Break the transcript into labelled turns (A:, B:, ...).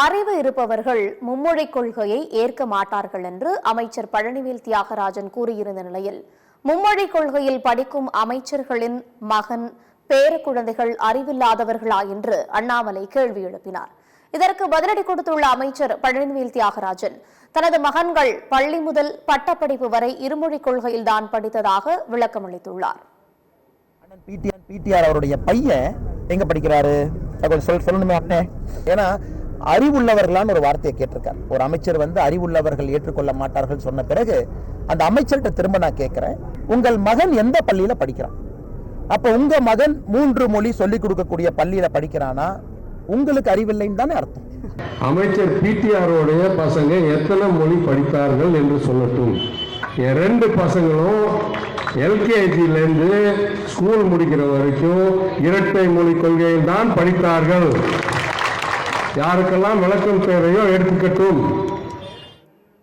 A: அறிவு இருப்பவர்கள் மும்மொழிக் கொள்கையை ஏற்க மாட்டார்கள் என்று அமைச்சர் பழனிவேல் தியாகராஜன் கூறியிருந்த நிலையில், மும்மொழிக் கொள்கையில் படிக்கும் அமைச்சர்களின் மகன், பேர குழந்தைகள் அறிவில்லாதவர்களா என்று அண்ணாமலை கேள்வி எழுப்பினார். இதற்கு பதிலடி கொடுத்துள்ள அமைச்சர் பழனிவேல் தியாகராஜன், தனது மகன்கள் பள்ளி முதல் பட்டப்படிப்பு வரை இருமொழிக் கொள்கையில்தான் படித்ததாக விளக்கமளித்துள்ளார்.
B: பிடிஆர் அவருடைய பையன் எங்க படிக்கிறாரு சொல்லணுமே. ஏன்னா அறிவுள்ளவர்களான்னு ஒரு வார்த்தையை கேட்டிருக்கார். ஒரு அமைச்சர் அறிவுள்ளவர்கள் ஏற்றுக்கொள்ள மாட்டார்கள் சொன்ன பிறகு அந்த அமைச்சர்கிட்ட திரும்ப நான் கேட்கிறேன், உங்கள் மகன் எந்த பள்ளியில படிக்கிறான்? அப்ப உங்க மகன் 3 மொழி சொல்லிக் கொடுக்கக்கூடிய பள்ளியில படிக்கிறானா? உங்களுக்கு அறிவில்லைன்னு தானே அர்த்தம்.
C: அமைச்சர் பிடிஆருடைய பசங்க எத்தனை மொழி படித்தார்கள் என்று சொல்லட்டும். என் 2 பசங்களும் எல்கேஜிலேருந்து ஸ்கூல் முடிக்கிற வரைக்கும் இரட்டை மொழி கொள்கையில் தான் படித்தார்கள். யாருக்கெல்லாம் விளக்கம் தேவையோ எடுத்துக்கட்டும்.